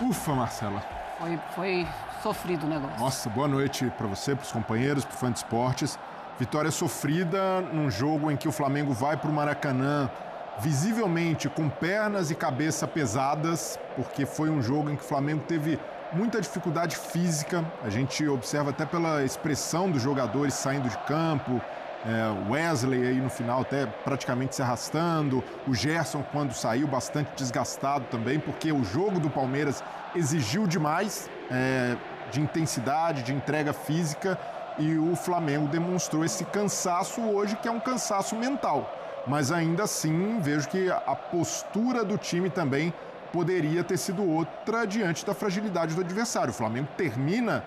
Ufa, Marcela. Foi sofrido o negócio. Nossa, boa noite para você, para os companheiros, para o Fã de Esportes. Vitória sofrida num jogo em que o Flamengo vai para o Maracanã visivelmente com pernas e cabeça pesadas, porque foi um jogo em que o Flamengo teve muita dificuldade física. A gente observa até pela expressão dos jogadores saindo de campo, Wesley aí no final até praticamente se arrastando, o Gerson quando saiu bastante desgastado também, porque o jogo do Palmeiras exigiu demais de intensidade, de entrega física, e o Flamengo demonstrou esse cansaço hoje, que é um cansaço mental. Mas ainda assim vejo que a postura do time também poderia ter sido outra diante da fragilidade do adversário. O Flamengo termina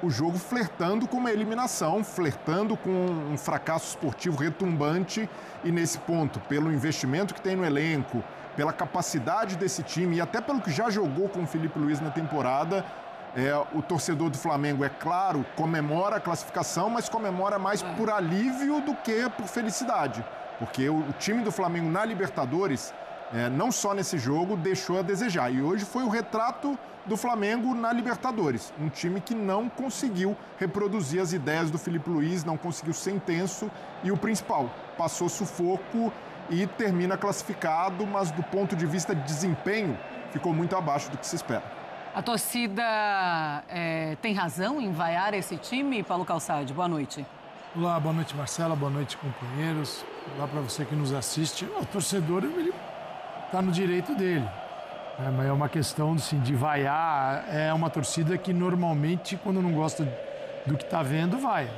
o jogo flertando com uma eliminação, flertando com um fracasso esportivo retumbante, e nesse ponto, pelo investimento que tem no elenco, pela capacidade desse time e até pelo que já jogou com o Felipe Luiz na temporada, o torcedor do Flamengo, é claro, comemora a classificação, mas comemora mais por alívio do que por felicidade. Porque o time do Flamengo na Libertadores, não só nesse jogo, deixou a desejar. E hoje foi o retrato do Flamengo na Libertadores. Um time que não conseguiu reproduzir as ideias do Felipe Luiz, não conseguiu ser intenso e o principal, passou sufoco e termina classificado, mas do ponto de vista de desempenho, ficou muito abaixo do que se espera. A torcida tem razão em vaiar esse time, Paulo Calçade? Boa noite. Olá, boa noite, Marcela, boa noite, companheiros. Olá para você que nos assiste. O torcedor, ele está no direito dele. Mas é uma questão assim, de vaiar. É uma torcida que normalmente, quando não gosta do que está vendo, vai.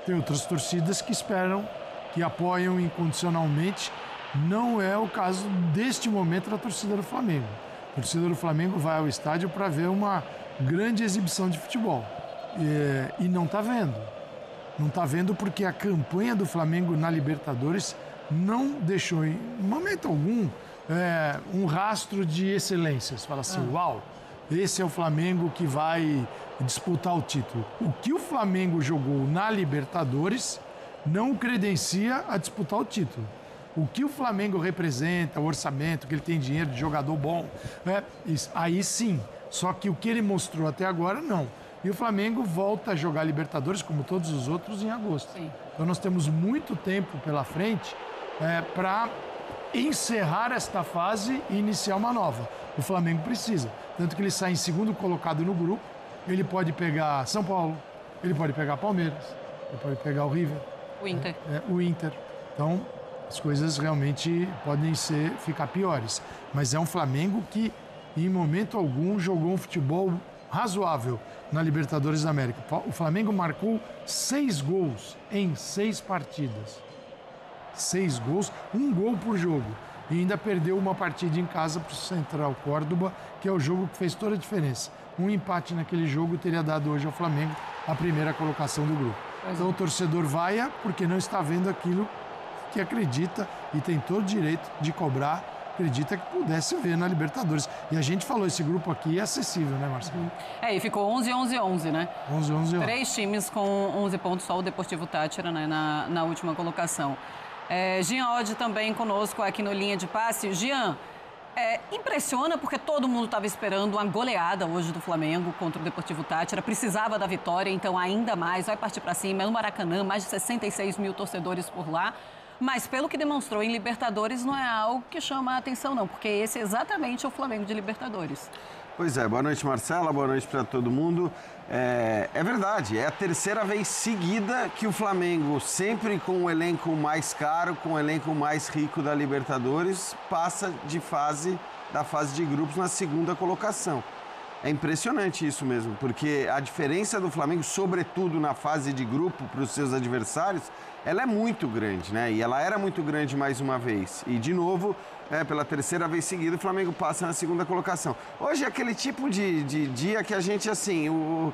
Tem outras torcidas que esperam, que apoiam incondicionalmente. Não é o caso deste momento da torcida do Flamengo. A torcida do Flamengo vai ao estádio para ver uma grande exibição de futebol. E não está vendo. Não está vendo porque a campanha do Flamengo na Libertadores não deixou, em momento algum, um rastro de excelência. Você fala assim, uau, esse é o Flamengo que vai disputar o título. O que o Flamengo jogou na Libertadores não o credencia a disputar o título. O que o Flamengo representa, o orçamento, que ele tem dinheiro de jogador bom, aí sim. Só que o que ele mostrou até agora, não. E o Flamengo volta a jogar Libertadores, como todos os outros, em agosto. Sim. Então nós temos muito tempo pela frente para encerrar esta fase e iniciar uma nova. O Flamengo precisa. Tanto que ele sai em segundo colocado no grupo, ele pode pegar São Paulo, ele pode pegar Palmeiras, ele pode pegar o River. O Inter. O Inter. Então, as coisas realmente podem ficar piores. Mas é um Flamengo que, em momento algum, jogou um futebol razoável na Libertadores da América. O Flamengo marcou 6 gols em 6 partidas. 6 gols, 1 gol por jogo. E ainda perdeu uma partida em casa para o Central Córdoba, que é o jogo que fez toda a diferença. Um empate naquele jogo teria dado hoje ao Flamengo a primeira colocação do grupo. Então o torcedor vaia porque não está vendo aquilo que acredita e tem todo o direito de cobrar, acredita que pudesse ver na Libertadores. E a gente falou, esse grupo aqui é acessível, né, Marcelo? E ficou 11-11-11, né? 11-11-11. 3 times com 11 pontos, só o Deportivo Táchira, né, na última colocação. Jean Oddi também conosco aqui no Linha de Passe. Jean, impressiona porque todo mundo estava esperando uma goleada hoje do Flamengo contra o Deportivo Táchira, precisava da vitória, então ainda mais, vai partir para cima, é no Maracanã, mais de 66 mil torcedores por lá. Mas pelo que demonstrou em Libertadores, não é algo que chama a atenção, não, porque esse é exatamente o Flamengo de Libertadores. Pois é, boa noite, Marcela, boa noite para todo mundo. É verdade, é a terceira vez seguida que o Flamengo, sempre com o elenco mais caro, com o elenco mais rico da Libertadores, passa da fase de grupos na segunda colocação. É impressionante isso mesmo, porque a diferença do Flamengo, sobretudo na fase de grupo para os seus adversários, ela é muito grande, né? E ela era muito grande mais uma vez. E, de novo, pela terceira vez seguida, o Flamengo passa na segunda colocação. Hoje é aquele tipo de dia que a gente, assim, o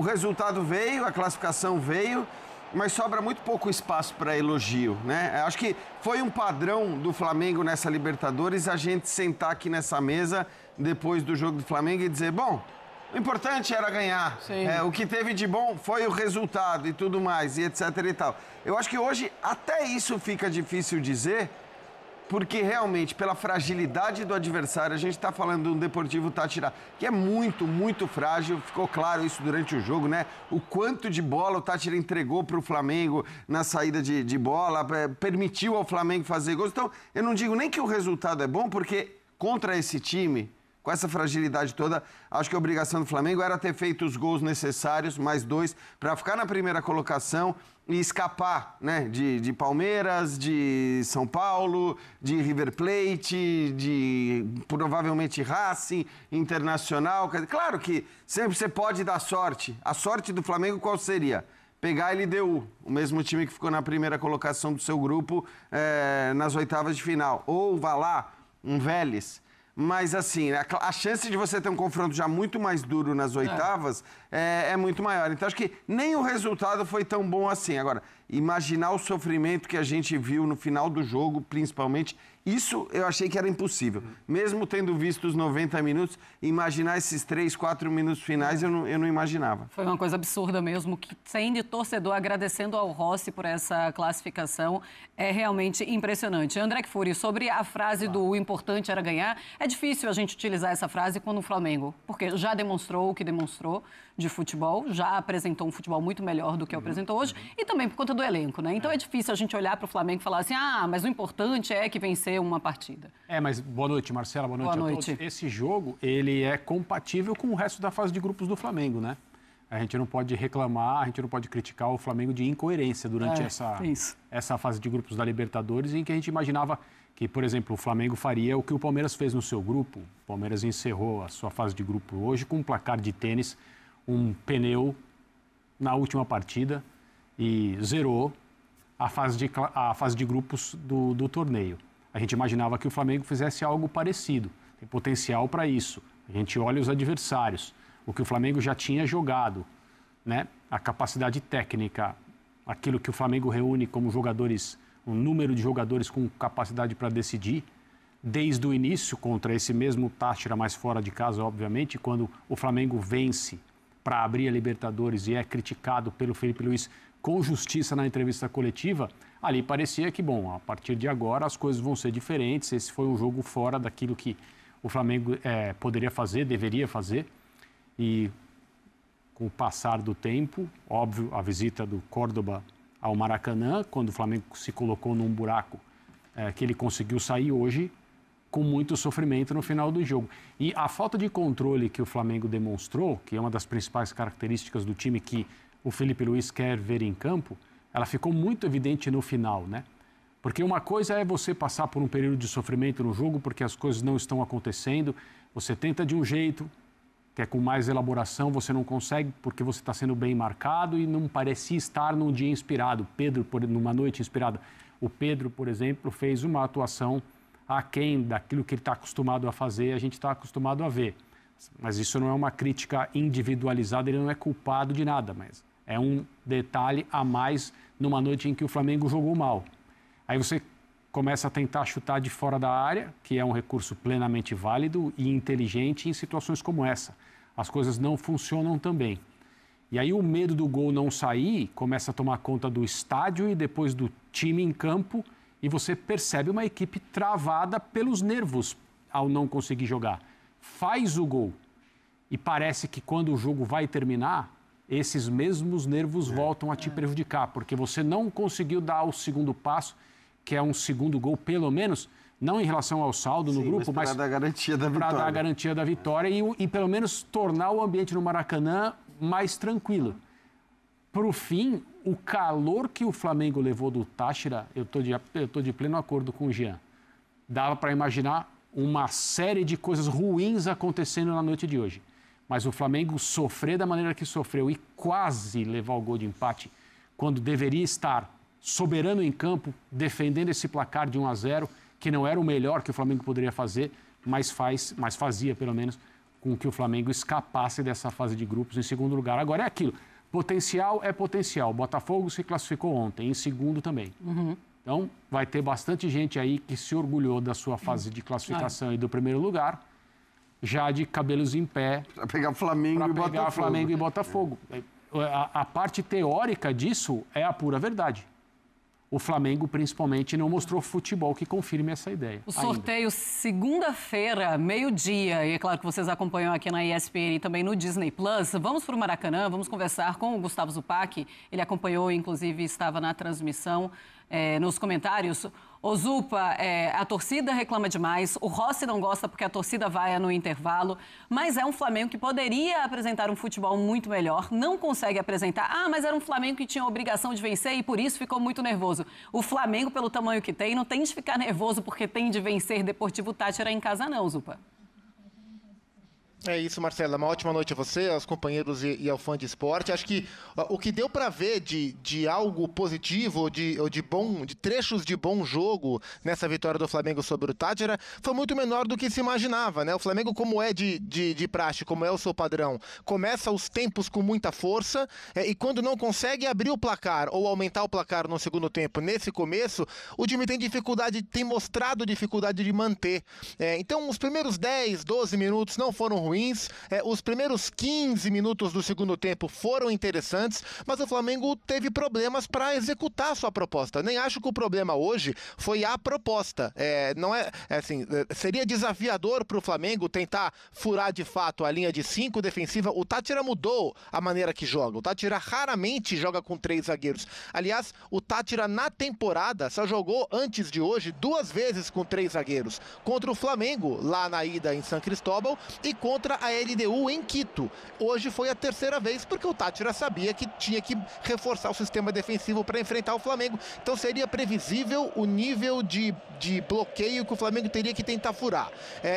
resultado veio, a classificação veio, mas sobra muito pouco espaço para elogio, né? Acho que foi um padrão do Flamengo nessa Libertadores a gente sentar aqui nessa mesa depois do jogo do Flamengo e dizer, bom, o importante era ganhar. O que teve de bom foi o resultado e tudo mais, e etc e tal. Eu acho que hoje até isso fica difícil dizer, porque realmente, pela fragilidade do adversário, a gente está falando de um Deportivo Táchira que é muito, muito frágil, ficou claro isso durante o jogo, né? O quanto de bola o Táchira entregou para o Flamengo na saída de bola, permitiu ao Flamengo fazer gols. Então, eu não digo nem que o resultado é bom, porque contra esse time, com essa fragilidade toda, acho que a obrigação do Flamengo era ter feito os gols necessários, mais 2, para ficar na primeira colocação e escapar, né, de Palmeiras, de São Paulo, de River Plate, de provavelmente Racing, Internacional. Claro que sempre você pode dar sorte. A sorte do Flamengo qual seria? Pegar a LDU, o mesmo time que ficou na primeira colocação do seu grupo nas oitavas de final. Ou vá lá, um Vélez. Mas, assim, a chance de você ter um confronto já muito mais duro nas oitavas é muito maior. Então, acho que nem o resultado foi tão bom assim. Agora, imaginar o sofrimento que a gente viu no final do jogo, principalmente, isso eu achei que era impossível. Mesmo tendo visto os 90 minutos, imaginar esses 3, 4 minutos finais, eu não imaginava. Foi uma coisa absurda mesmo, que sem de torcedor agradecendo ao Rossi por essa classificação, é realmente impressionante. André Kfouri, sobre a frase do "o importante era ganhar", é difícil a gente utilizar essa frase quando o Flamengo, porque já demonstrou o que demonstrou de futebol, já apresentou um futebol muito melhor do que apresentou hoje, e também por conta do elenco, né? Então é difícil a gente olhar para o Flamengo e falar assim, mas o importante é que venceu uma partida. Mas boa noite, Marcela, boa noite a todos. Esse jogo, ele é compatível com o resto da fase de grupos do Flamengo, né? A gente não pode reclamar, a gente não pode criticar o Flamengo de incoerência durante essa fase de grupos da Libertadores, em que a gente imaginava que, por exemplo, o Flamengo faria o que o Palmeiras fez no seu grupo. O Palmeiras encerrou a sua fase de grupo hoje com um placar de tênis, um pneu na última partida e zerou a fase de grupos do torneio. A gente imaginava que o Flamengo fizesse algo parecido, tem potencial para isso. A gente olha os adversários, o que o Flamengo já tinha jogado, né? A capacidade técnica, aquilo que o Flamengo reúne como jogadores, um número de jogadores com capacidade para decidir, desde o início contra esse mesmo Táchira, mais fora de casa, obviamente, quando o Flamengo vence para abrir a Libertadores e é criticado pelo Felipe Luiz com justiça na entrevista coletiva, ali parecia que, bom, a partir de agora as coisas vão ser diferentes, esse foi um jogo fora daquilo que o Flamengo poderia fazer, deveria fazer, e com o passar do tempo, óbvio, a visita do Córdoba ao Maracanã, quando o Flamengo se colocou num buraco que ele conseguiu sair hoje, com muito sofrimento no final do jogo. E a falta de controle que o Flamengo demonstrou, que é uma das principais características do time que o Felipe Luiz quer ver em campo, ela ficou muito evidente no final, né? Porque uma coisa é você passar por um período de sofrimento no jogo porque as coisas não estão acontecendo, você tenta de um jeito, que é com mais elaboração, você não consegue porque você está sendo bem marcado e não parecia estar num dia inspirado. Numa noite inspirada. O Pedro, por exemplo, fez uma atuação aquém daquilo que ele está acostumado a fazer, a gente está acostumado a ver. Mas isso não é uma crítica individualizada, ele não é culpado de nada, mas é um detalhe a mais numa noite em que o Flamengo jogou mal. Aí você começa a tentar chutar de fora da área, que é um recurso plenamente válido e inteligente em situações como essa. As coisas não funcionam também. E aí o medo do gol não sair começa a tomar conta do estádio e depois do time em campo, e você percebe uma equipe travada pelos nervos ao não conseguir jogar. Faz o gol e parece que quando o jogo vai terminar, esses mesmos nervos voltam a te prejudicar, porque você não conseguiu dar o segundo passo, que é um segundo gol, pelo menos, não em relação ao saldo no grupo, mas para dar garantia da vitória. Para dar garantia da vitória e pelo menos tornar o ambiente no Maracanã mais tranquilo. Para o fim, o calor que o Flamengo levou do Táchira, eu tô de pleno acordo com o Jean. Dava para imaginar uma série de coisas ruins acontecendo na noite de hoje. Mas o Flamengo sofrer da maneira que sofreu e quase levar o gol de empate, quando deveria estar soberano em campo, defendendo esse placar de 1-0, que não era o melhor que o Flamengo poderia fazer, mas fazia, pelo menos, com que o Flamengo escapasse dessa fase de grupos em segundo lugar. Agora é aquilo. Potencial é potencial. Botafogo se classificou ontem, em segundo também. Então, vai ter bastante gente aí que se orgulhou da sua fase de classificação e do primeiro lugar, já de cabelos em pé. Para pegar Flamengo e Botafogo. A parte teórica disso é a pura verdade. o Flamengo, principalmente, não mostrou futebol que confirme essa ideia. O sorteio segunda-feira, meio-dia, e é claro que vocês acompanham aqui na ESPN e também no Disney+. Vamos para o Maracanã, vamos conversar com o Gustavo Zupac. Ele acompanhou, inclusive, estava na transmissão, nos comentários. Ô Zupa, a torcida reclama demais, o Rossi não gosta porque a torcida vai no intervalo, mas é um Flamengo que poderia apresentar um futebol muito melhor, não consegue apresentar. Ah, mas era um Flamengo que tinha a obrigação de vencer e por isso ficou muito nervoso. O Flamengo, pelo tamanho que tem, não tem de ficar nervoso porque tem de vencer Deportivo Táchira em casa não, Zupa. É isso, Marcela. Uma ótima noite a você, aos companheiros e ao fã de esporte. Acho que o que deu para ver de algo positivo, de trechos de bom jogo nessa vitória do Flamengo sobre o Táchira, foi muito menor do que se imaginava, né? O Flamengo, como é de praxe, como é o seu padrão, começa os tempos com muita força e quando não consegue abrir o placar ou aumentar o placar no segundo tempo, nesse começo, o time tem mostrado dificuldade de manter. Então, os primeiros 10, 12 minutos não foram ruins. Os primeiros 15 minutos do segundo tempo foram interessantes, mas o Flamengo teve problemas para executar a sua proposta. Nem acho que o problema hoje foi a proposta. Seria desafiador para o Flamengo tentar furar de fato a linha de 5 defensiva. O Táchira mudou a maneira que joga. O Táchira raramente joga com 3 zagueiros. Aliás, o Táchira na temporada só jogou antes de hoje 2 vezes com 3 zagueiros. Contra o Flamengo, lá na ida em São Cristóbal, e contra a LDU em Quito. Hoje foi a 3ª vez, porque o Táchira sabia que tinha que reforçar o sistema defensivo para enfrentar o Flamengo. Então seria previsível o nível de bloqueio que o Flamengo teria que tentar furar.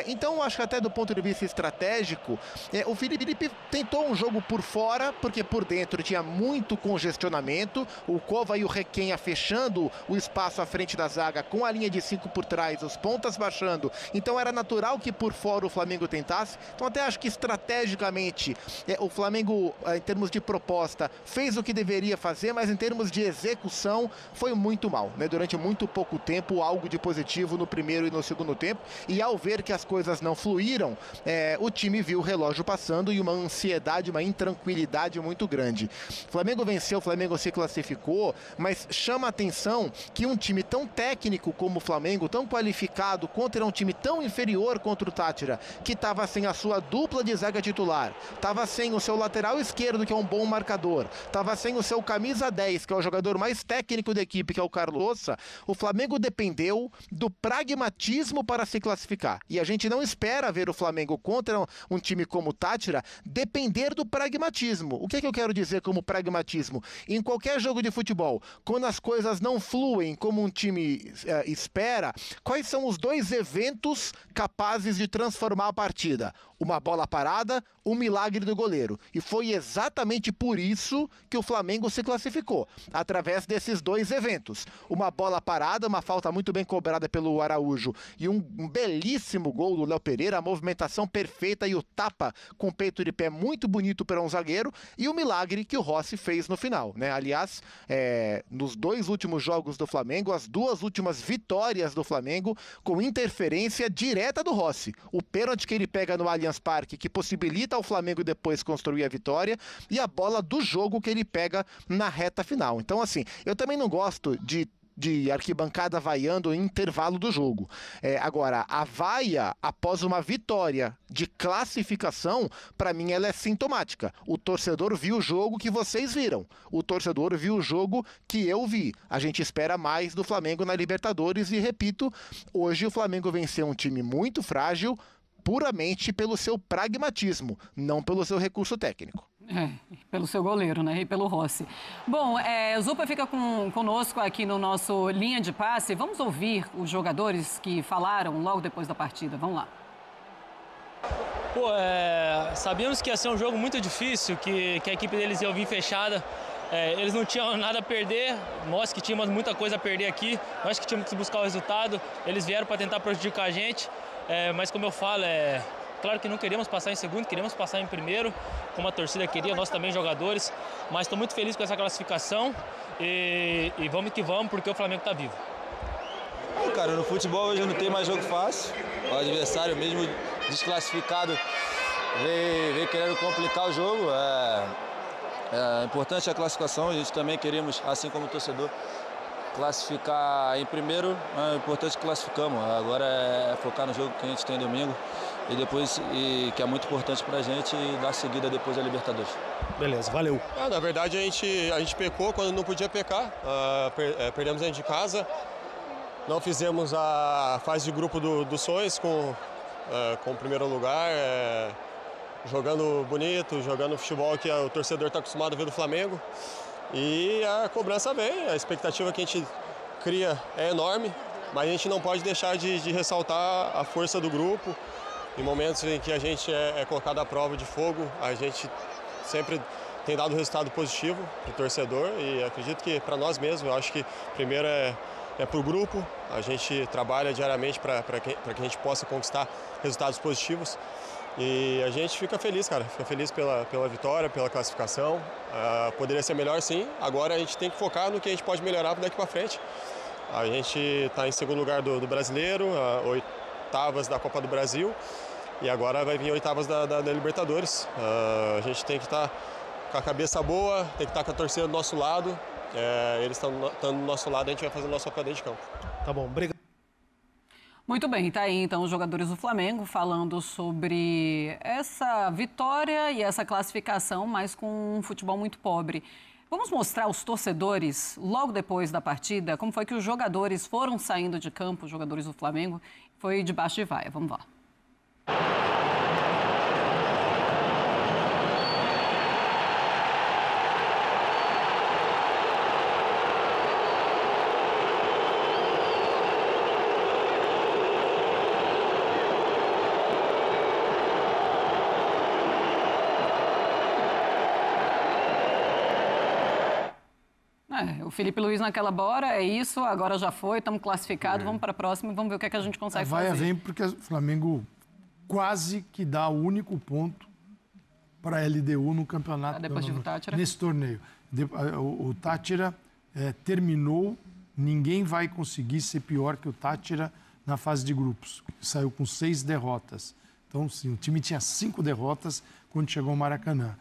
Então acho que até do ponto de vista estratégico, o Felipe tentou um jogo por fora, porque por dentro tinha muito congestionamento, o Cova e o Requenha fechando o espaço à frente da zaga, com a linha de 5 por trás, os pontas baixando. Então era natural que por fora o Flamengo tentasse. Então até acho que estrategicamente o Flamengo, em termos de proposta, fez o que deveria fazer, mas em termos de execução foi muito mal, né? Durante muito pouco tempo, algo de positivo no primeiro e no segundo tempo, e ao ver que as coisas não fluíram, o time viu o relógio passando e uma ansiedade, uma intranquilidade muito grande. O Flamengo venceu, o Flamengo se classificou, mas chama a atenção que um time tão técnico como o Flamengo, tão qualificado, contra um time tão inferior contra o Táchira, que estava sem a sua dupla de zaga titular, estava sem o seu lateral esquerdo, que é um bom marcador, estava sem o seu camisa 10, que é o jogador mais técnico da equipe, que é o Carlos, o Flamengo dependeu do pragmatismo para se classificar. E a gente não espera ver o Flamengo contra um time como o Táchira depender do pragmatismo. O que é que eu quero dizer como pragmatismo? Em qualquer jogo de futebol, quando as coisas não fluem como um time espera, quais são os 2 eventos capazes de transformar a partida? Uma bola parada, um milagre do goleiro. E foi exatamente por isso que o Flamengo se classificou, através desses 2 eventos. Uma bola parada, uma falta muito bem cobrada pelo Araújo e um belíssimo gol do Léo Pereira, a movimentação perfeita e o tapa com o peito de pé muito bonito para um zagueiro, e o milagre que o Rossi fez no final, né? Aliás, nos 2 últimos jogos do Flamengo, as 2 últimas vitórias do Flamengo com interferência direta do Rossi. O pênalti que ele pega no Allianz Parque, que possibilita ao Flamengo depois construir a vitória, e a bola do jogo que ele pega na reta final. Então, assim, eu também não gosto de arquibancada vaiando em intervalo do jogo. Agora, a vaia após uma vitória de classificação, para mim ela é sintomática. O torcedor viu o jogo que vocês viram. O torcedor viu o jogo que eu vi. A gente espera mais do Flamengo na Libertadores e, repito, hoje o Flamengo venceu um time muito frágil, puramente pelo seu pragmatismo, não pelo seu recurso técnico. Pelo seu goleiro, né? E pelo Rossi. Bom, o Zupa fica conosco aqui no nosso Linha de Passe. Vamos ouvir os jogadores que falaram logo depois da partida. Vamos lá. Sabíamos que ia ser um jogo muito difícil, que a equipe deles ia vir fechada. Eles não tinham nada a perder, nós que tínhamos muita coisa a perder aqui, nós que tínhamos que buscar o resultado, eles vieram para tentar prejudicar a gente, mas como eu falo, claro que não queríamos passar em segundo, queríamos passar em primeiro, como a torcida queria, nós também jogadores, mas estou muito feliz com essa classificação e vamos que vamos, porque o Flamengo está vivo. Cara, no futebol hoje não tem mais jogo fácil, o adversário mesmo desclassificado veio querendo complicar o jogo. É importante a classificação, a gente também queremos, assim como o torcedor, classificar em primeiro, é importante que classificamos. Agora é focar no jogo que a gente tem domingo e depois, que é muito importante pra gente, e dar seguida depois da Libertadores. Beleza, valeu. Na verdade, a gente pecou quando não podia pecar. Perdemos dentro de casa. Não fizemos a fase de grupo dos sonhos com o primeiro lugar. Jogando bonito, jogando futebol que o torcedor está acostumado a ver do Flamengo. E a cobrança vem, a expectativa que a gente cria é enorme, mas a gente não pode deixar de ressaltar a força do grupo. Em momentos em que a gente é colocado à prova de fogo, a gente sempre tem dado resultado positivo para o torcedor e acredito que para nós mesmos, eu acho que primeiro é para o grupo, a gente trabalha diariamente para que a gente possa conquistar resultados positivos. E a gente fica feliz, cara, fica feliz pela vitória, pela classificação. Poderia ser melhor, sim. Agora a gente tem que focar no que a gente pode melhorar daqui para frente. A gente está em segundo lugar do Brasileiro, oitavas da Copa do Brasil e agora vai vir oitavas da Libertadores. A gente tem que estar com a cabeça boa, tem que estar com a torcida do nosso lado. Eles estão do nosso lado, a gente vai fazer o nosso papel dentro de campo. Tá bom, obrigado. Muito bem, tá aí então os jogadores do Flamengo falando sobre essa vitória e essa classificação, mas com um futebol muito pobre. Vamos mostrar aos torcedores, logo depois da partida, como foi que os jogadores foram saindo de campo, os jogadores do Flamengo, foi debaixo de vaia. Vamos lá. O Felipe Luiz naquela bora, é isso, agora já foi, estamos classificados, vamos para a próxima e vamos ver o que é que a gente consegue fazer. A vaia vem porque o Flamengo quase que dá o único ponto para a LDU no campeonato, nesse torneio. O Táchira terminou, ninguém vai conseguir ser pior que o Táchira na fase de grupos, saiu com 6 derrotas. Então, sim, o time tinha 5 derrotas quando chegou ao Maracanã.